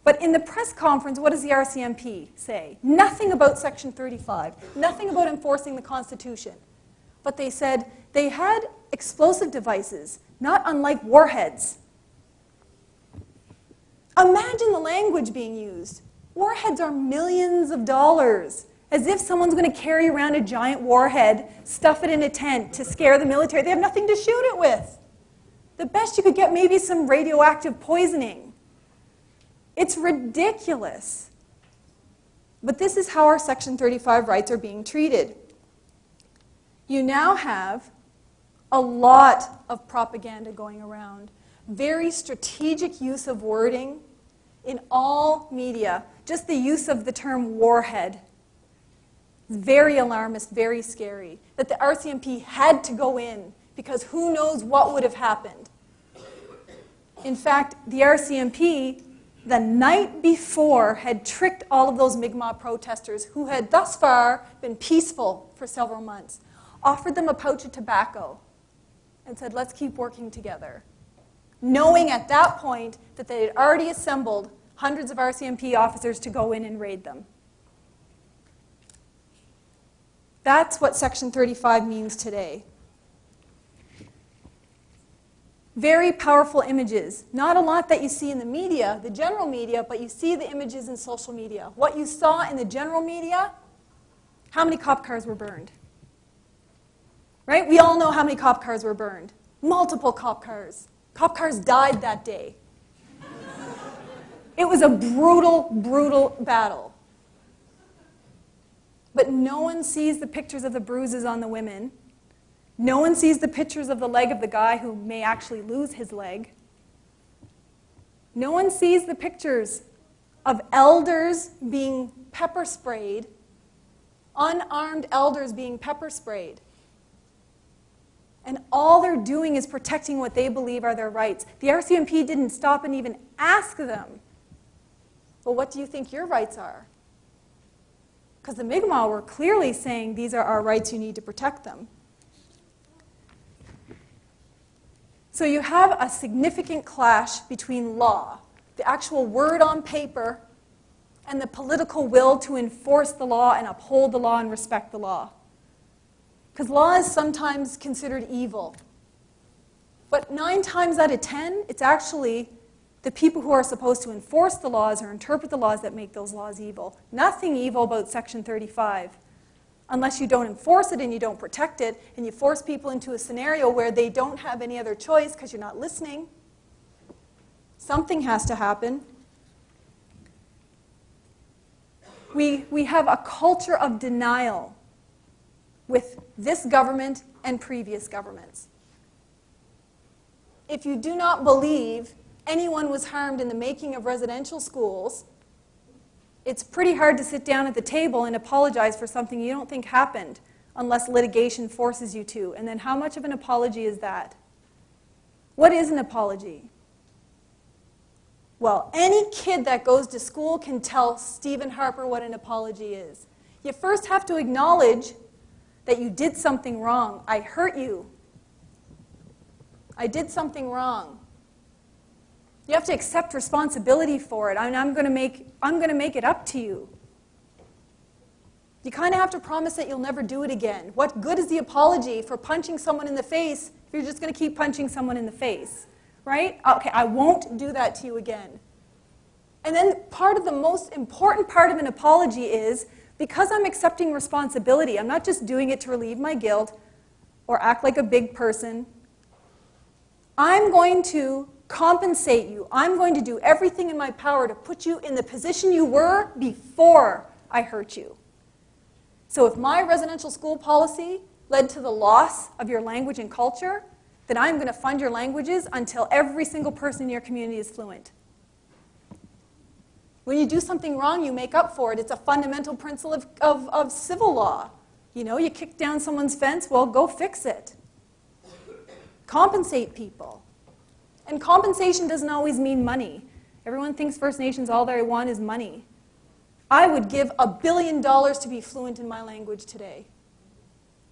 But in the press conference, what does the RCMP say? Nothing about Section 35, nothing about enforcing the Constitution. But they said they had explosive devices, not unlike warheads. Imagine the language being used. Warheads are millions of dollars, as if someone's going to carry around a giant warhead, stuff it in a tent to scare the military. They have nothing to shoot it with. The best you could get maybe some radioactive poisoning. It's ridiculous. But this is how our Section 35 rights are being treated. You now have a lot of propaganda going around. Very strategic use of wording in all media. Just the use of the term warhead. Very alarmist, very scary. That the RCMP had to go in because who knows what would have happened. In fact, the RCMP, the night before, had tricked all of those Mi'kmaq protesters who had thus far been peaceful for several months, offered them a pouch of tobacco, and said, let's keep working together. Knowing at that point that they had already assembled hundreds of RCMP officers to go in and raid them. That's what Section 35 means today. Very powerful images. Not a lot that you see in the media, the general media, but you see the images in social media. What you saw in the general media, how many cop cars were burned? Right? We all know how many cop cars were burned. Multiple cop cars. Cop cars died that day. It was a brutal, brutal battle. But no one sees the pictures of the bruises on the women. No one sees the pictures of the leg of the guy who may actually lose his leg. No one sees the pictures of elders being pepper sprayed, unarmed elders being pepper sprayed. And all they're doing is protecting what they believe are their rights. The RCMP didn't stop and even ask them, well, what do you think your rights are? Because the Mi'kmaq were clearly saying, these are our rights, you need to protect them. So you have a significant clash between law, the actual word on paper, and the political will to enforce the law and uphold the law and respect the law. Because law is sometimes considered evil. But 9 times out of 10, it's actually the people who are supposed to enforce the laws or interpret the laws that make those laws evil. Nothing evil about Section 35, unless you don't enforce it and you don't protect it, and you force people into a scenario where they don't have any other choice because you're not listening. Something has to happen. We have a culture of denial with this government and previous governments. If you do not believe anyone was harmed in the making of residential schools, it's pretty hard to sit down at the table and apologize for something you don't think happened unless litigation forces you to. And then how much of an apology is that? What is an apology? Well, any kid that goes to school can tell Stephen Harper what an apology is. You first have to acknowledge that you did something wrong. I hurt you. I did something wrong. You have to accept responsibility for it. I'm going to make it up to you. You kind of have to promise that you'll never do it again. What good is the apology for punching someone in the face if you're just going to keep punching someone in the face? Right? Okay, I won't do that to you again. And then part of the most important part of an apology is, because I'm accepting responsibility, I'm not just doing it to relieve my guilt or act like a big person. I'm going to compensate you. I'm going to do everything in my power to put you in the position you were before I hurt you. So if my residential school policy led to the loss of your language and culture, then I'm going to fund your languages until every single person in your community is fluent. When you do something wrong, you make up for it. It's a fundamental principle of civil law. You know, you kick down someone's fence, well, go fix it. Compensate people. And compensation doesn't always mean money. Everyone thinks First Nations, all they want is money. I would give $1 billion to be fluent in my language today.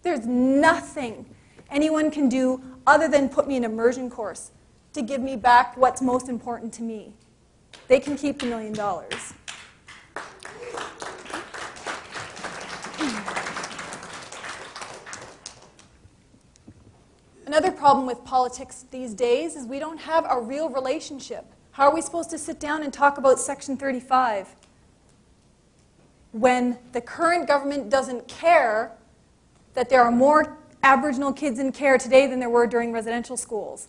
There's nothing anyone can do other than put me in an immersion course to give me back what's most important to me. They can keep the $1 million. Another problem with politics these days is we don't have a real relationship. How are we supposed to sit down and talk about Section 35 when the current government doesn't care that there are more Aboriginal kids in care today than there were during residential schools?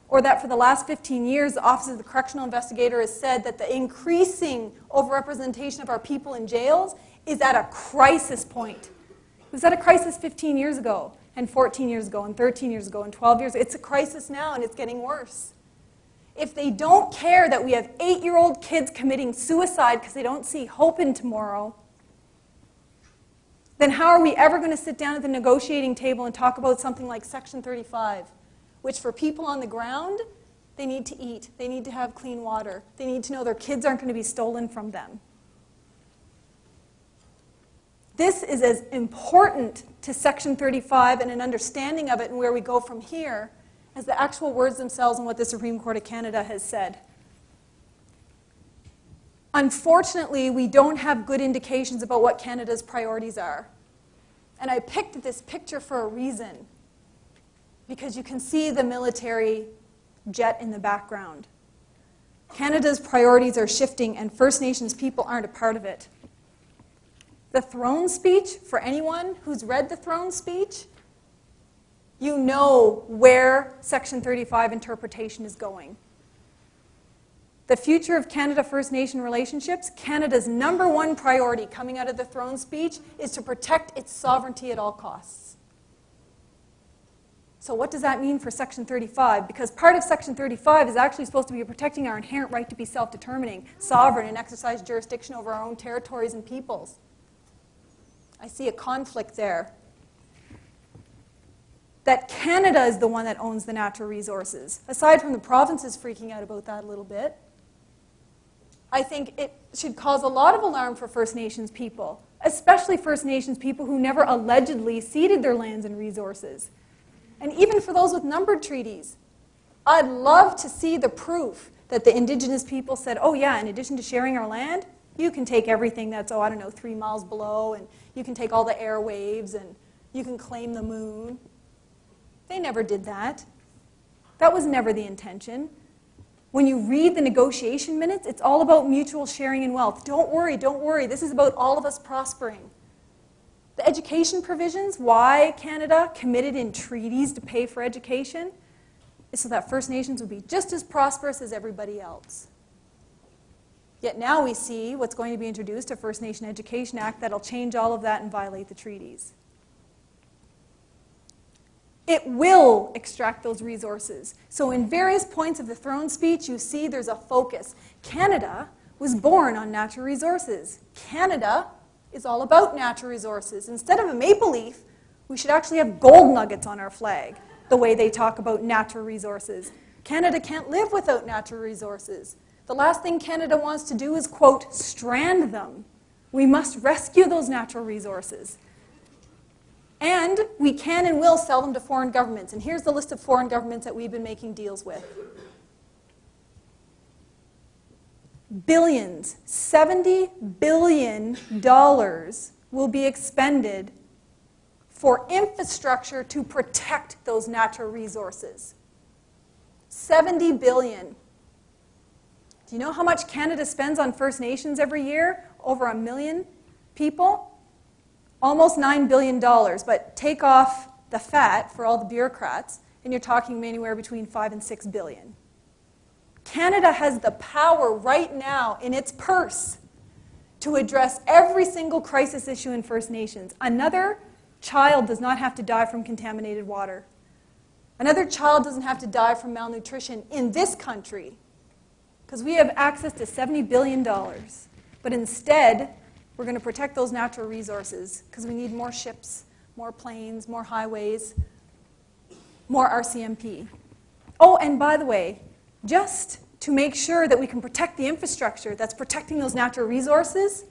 Or that for the last 15 years, the Office of the Correctional Investigator has said that the increasing overrepresentation of our people in jails is at a crisis point. It was at a crisis 15 years ago, and 14 years ago, and 13 years ago, and 12 years ago. It's a crisis now, and it's getting worse. If they don't care that we have 8-year-old kids committing suicide because they don't see hope in tomorrow, then how are we ever going to sit down at the negotiating table and talk about something like Section 35, which for people on the ground, they need to eat, they need to have clean water, they need to know their kids aren't going to be stolen from them. This is as important to Section 35 and an understanding of it and where we go from here as the actual words themselves and what the Supreme Court of Canada has said. Unfortunately, we don't have good indications about what Canada's priorities are. And I picked this picture for a reason, because you can see the military jet in the background. Canada's priorities are shifting, and First Nations people aren't a part of it. The throne speech, for anyone who's read the throne speech, you know where Section 35 interpretation is going. The future of Canada-First Nation relationships, Canada's #1 priority coming out of the throne speech is to protect its sovereignty at all costs. So what does that mean for Section 35? Because part of Section 35 is actually supposed to be protecting our inherent right to be self-determining, sovereign, and exercise jurisdiction over our own territories and peoples. I see a conflict there. That Canada is the one that owns the natural resources, aside from the provinces freaking out about that a little bit. I think it should cause a lot of alarm for First Nations people, especially First Nations people who never allegedly ceded their lands and resources. And even for those with numbered treaties, I'd love to see the proof that the Indigenous people said, oh yeah, in addition to sharing our land, you can take everything that's, 3 miles below, and you can take all the airwaves, and you can claim the moon. They never did that. That was never the intention. When you read the negotiation minutes, it's all about mutual sharing in wealth. Don't worry, don't worry. This is about all of us prospering. The education provisions, why Canada committed in treaties to pay for education, is so that First Nations would be just as prosperous as everybody else. Yet now we see what's going to be introduced, a First Nation Education Act, that'll change all of that and violate the treaties. It will extract those resources. So in various points of the throne speech, you see there's a focus. Canada was born on natural resources. Canada is all about natural resources. Instead of a maple leaf, we should actually have gold nuggets on our flag, the way they talk about natural resources. Canada can't live without natural resources. The last thing Canada wants to do is, quote, strand them. We must rescue those natural resources. And we can and will sell them to foreign governments. And here's the list of foreign governments that we've been making deals with. Billions, $70 billion will be expended for infrastructure to protect those natural resources. $70 billion. Do you know how much Canada spends on First Nations every year? Over 1 million people? Almost $9 billion, but take off the fat for all the bureaucrats, and you're talking anywhere between 5 and 6 billion. Canada has the power right now in its purse to address every single crisis issue in First Nations. Another child does not have to die from contaminated water. Another child doesn't have to die from malnutrition in this country, because we have access to $70 billion. But instead, we're going to protect those natural resources because we need more ships, more planes, more highways, more RCMP. Oh, and by the way, just to make sure that we can protect the infrastructure that's protecting those natural resources,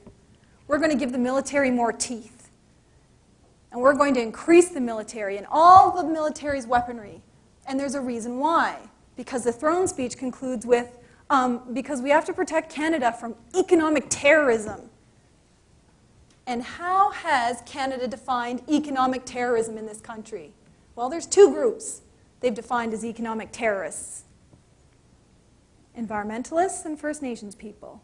we're going to give the military more teeth. And we're going to increase the military and all the military's weaponry. And there's a reason why. Because the throne speech concludes with, because we have to protect Canada from economic terrorism. And how has Canada defined economic terrorism in this country? Well, there's two groups they've defined as economic terrorists. Environmentalists and First Nations people.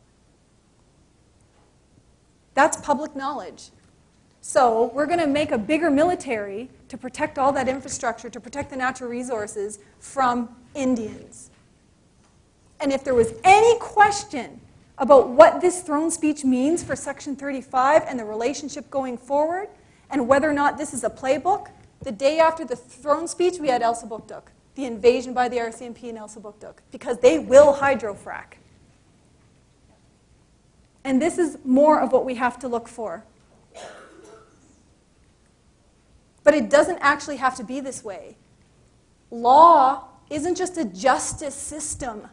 That's public knowledge. So we're going to make a bigger military to protect all that infrastructure, to protect the natural resources from Indians. And if there was any question about what this throne speech means for Section 35 and the relationship going forward, and whether or not this is a playbook, the day after the throne speech, we had Elsipogtog, the invasion by the RCMP in Elsipogtog, because they will hydrofrack. And this is more of what we have to look for. But it doesn't actually have to be this way. Law isn't just a justice system.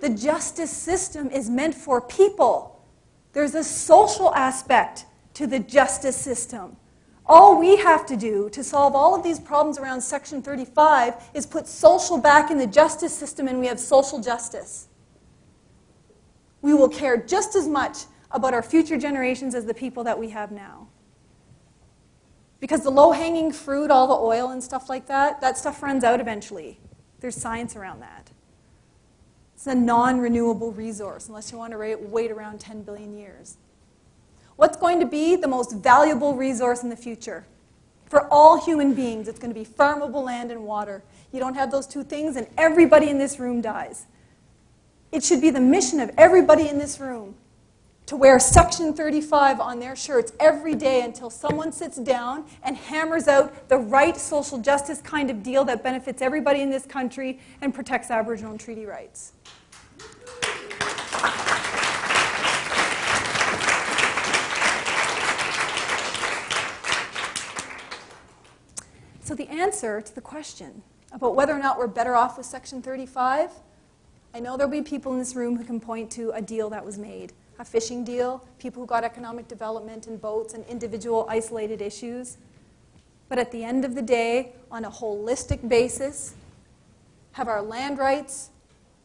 The justice system is meant for people. There's a social aspect to the justice system. All we have to do to solve all of these problems around Section 35 is put social back in the justice system, and we have social justice. We will care just as much about our future generations as the people that we have now. Because the low-hanging fruit, all the oil and stuff like that, that stuff runs out eventually. There's science around that. It's a non-renewable resource, unless you want to wait around 10 billion years. What's going to be the most valuable resource in the future? For all human beings, it's going to be farmable land and water. You don't have those two things, and everybody in this room dies. It should be the mission of everybody in this room to wear Section 35 on their shirts every day until someone sits down and hammers out the right social justice kind of deal that benefits everybody in this country and protects Aboriginal and treaty rights. So the answer to the question about whether or not we're better off with Section 35, I know there'll be people in this room who can point to a deal that was made. A fishing deal, people who got economic development in boats and individual isolated issues. But at the end of the day, on a holistic basis, have our land rights,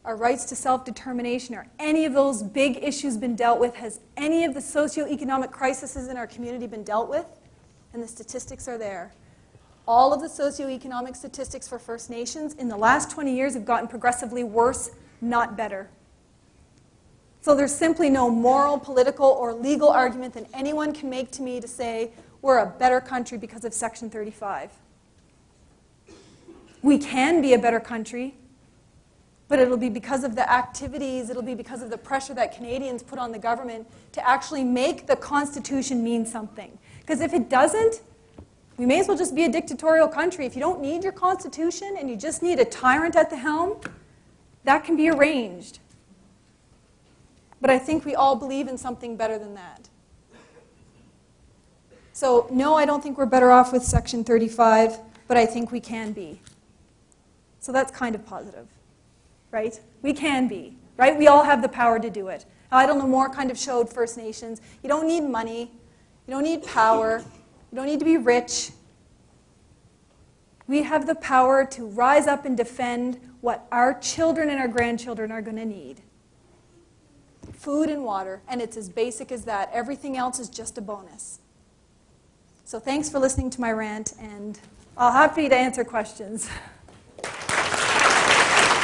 our rights to self-determination, or any of those big issues been dealt with? Has any of the socioeconomic crises in our community been dealt with? And the statistics are there. All of the socioeconomic statistics for First Nations in the last 20 years have gotten progressively worse not better. So there's simply no moral, political, or legal argument that anyone can make to me to say we're a better country because of Section 35. We can be a better country, but it'll be because of the activities, it'll be because of the pressure that Canadians put on the government to actually make the Constitution mean something. Because if it doesn't, we may as well just be a dictatorial country. If you don't need your Constitution and you just need a tyrant at the helm, that can be arranged. But I think we all believe in something better than that. So, no, I don't think we're better off with Section 35, but I think we can be. So that's kind of positive, right? We can be, right? We all have the power to do it. Idle No More kind of showed First Nations, you don't need money, you don't need power, you don't need to be rich. We have the power to rise up and defend what our children and our grandchildren are going to need. Food and water, and it's as basic as that. Everything else is just a bonus. So thanks for listening to my rant, and I'll be happy to answer questions.